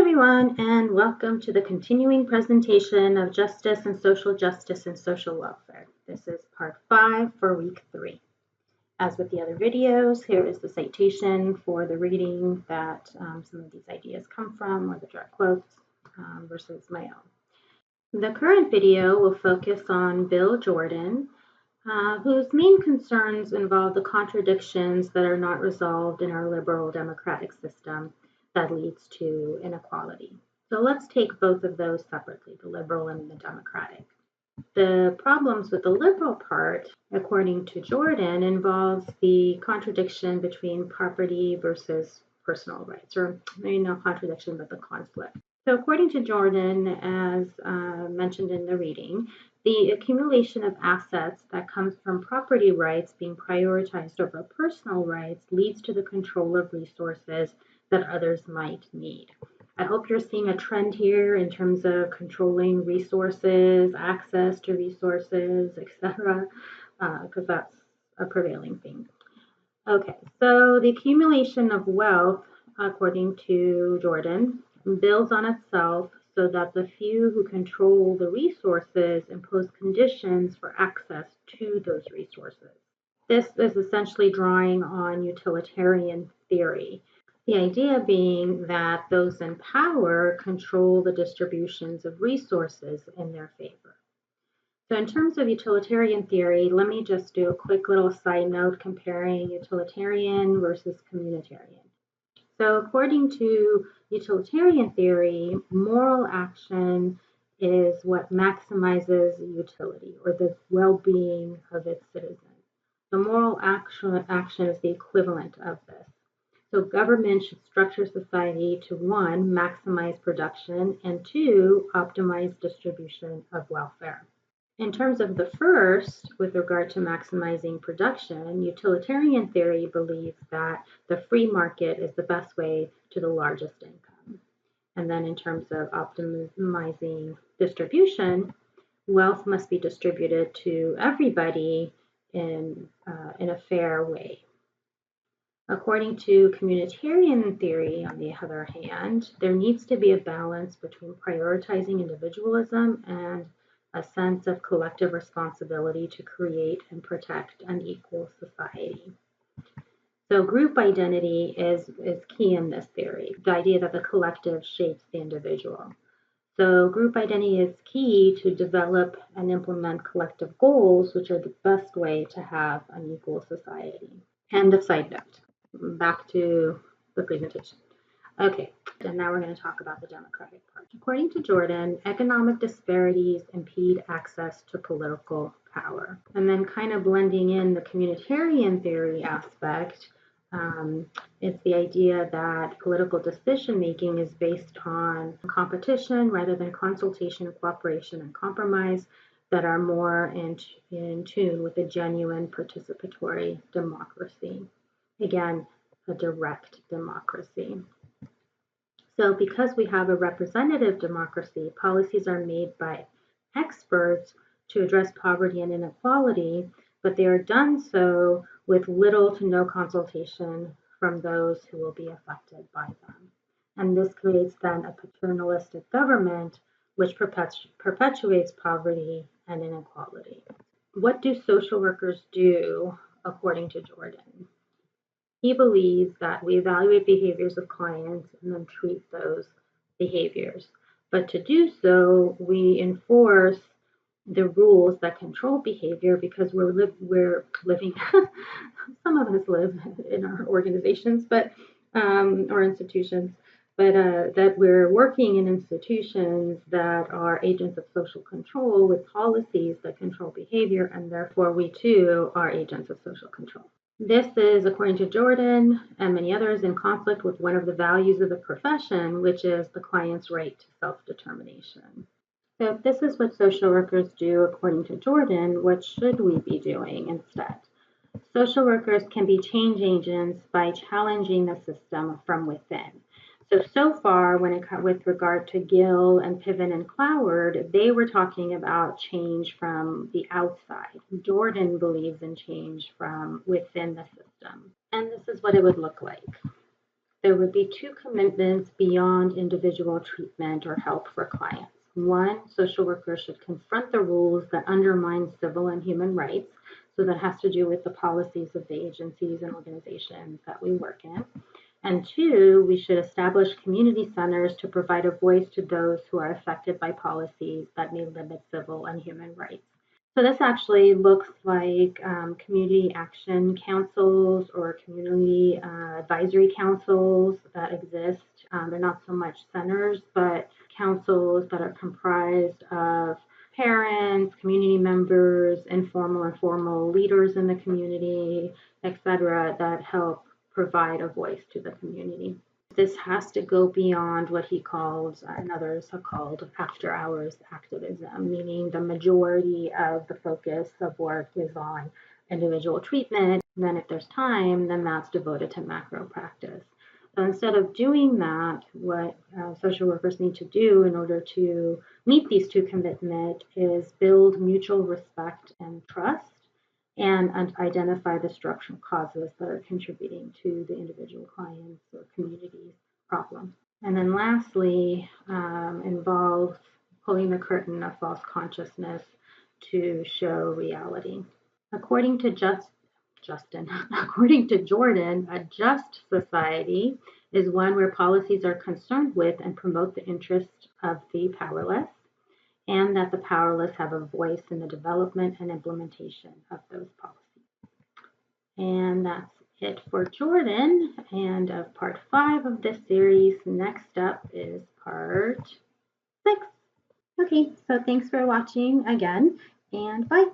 everyone, and welcome to the continuing presentation of Justice and Social Justice and Social Welfare. This is part 5 for week 3. As with the other videos, here is the citation for the reading that some of these ideas come from, or the direct quotes versus my own. The current video will focus on Bill Jordan, whose main concerns involve the contradictions that are not resolved in our liberal democratic system that leads to inequality. So let's take both of those separately, the liberal and the democratic. The problems with the liberal part, according to Jordan, involves the contradiction between property versus personal rights, or maybe not contradiction, but the conflict. So according to Jordan, as mentioned in the reading, the accumulation of assets that comes from property rights being prioritized over personal rights leads to the control of resources that others might need. I hope you're seeing a trend here in terms of controlling resources, access to resources, etc., because that's a prevailing theme. Okay, so the accumulation of wealth, according to Jordan, builds on itself so that the few who control the resources impose conditions for access to those resources. This is essentially drawing on utilitarian theory. The idea being that those in power control the distributions of resources in their favor. So in terms of utilitarian theory, let me just do a quick little side note comparing utilitarian versus communitarian. So according to utilitarian theory, moral action is what maximizes utility or the well-being of its citizens. The moral action is the equivalent of this. So government should structure society to 1, maximize production, and 2, optimize distribution of welfare. In terms of the first, with regard to maximizing production, utilitarian theory believes that the free market is the best way to the largest income. And then in terms of optimizing distribution, wealth must be distributed to everybody in a fair way. According to communitarian theory, on the other hand, there needs to be a balance between prioritizing individualism and a sense of collective responsibility to create and protect an equal society. So group identity is key in this theory, the idea that the collective shapes the individual. So group identity is key to develop and implement collective goals, which are the best way to have an equal society. End of side note. Back to the presentation. Okay, and now we're going to talk about the democratic part. According to Jordan, economic disparities impede access to political power. And then kind of blending in the communitarian theory aspect, it's the idea that political decision making is based on competition rather than consultation, cooperation, and compromise that are more in tune with a genuine participatory democracy. Again, a direct democracy. So because we have a representative democracy, policies are made by experts to address poverty and inequality, but they are done so with little to no consultation from those who will be affected by them. And this creates then a paternalistic government which perpetuates poverty and inequality. What do social workers do according to Jordan? He believes that we evaluate behaviors of clients and then treat those behaviors. But to do so, we enforce the rules that control behavior because we're living, some of us live in our organizations, but or institutions, but that we're working in institutions that are agents of social control with policies that control behavior, and therefore we too are agents of social control. This is, according to Jordan and many others, in conflict with one of the values of the profession, which is the client's right to self-determination. So if this is what social workers do according to Jordan, what should we be doing instead? Social workers can be change agents by challenging the system from within. So far, with regard to Gill and Piven and Cloward, they were talking about change from the outside. Jordan believes in change from within the system. And this is what it would look like. there would be two commitments beyond individual treatment or help for clients. One, social workers should confront the rules that undermine civil and human rights. So that has to do with the policies of the agencies and organizations that we work in. And two, we should establish community centers to provide a voice to those who are affected by policies that may limit civil and human rights. So this actually looks like community action councils or community advisory councils that exist. They're not so much centers, but councils that are comprised of parents, community members, informal and formal leaders in the community, etc., that help provide a voice to the community. This has to go beyond what he calls, and others have called, after hours activism, meaning the majority of the focus of work is on individual treatment. And then if there's time, then that's devoted to macro practice. So instead of doing that, what social workers need to do in order to meet these two commitments is build mutual respect and trust and identify the structural causes that are contributing to the individual clients or community's problem. And then lastly, involves pulling the curtain of false consciousness to show reality. According to according to Jordan, a just society is one where policies are concerned with and promote the interests of the powerless, and that the powerless have a voice in the development and implementation of those policies. And that's it for Jordan and of part 5 of this series. Next up is part 6. Okay, so thanks for watching again, and bye.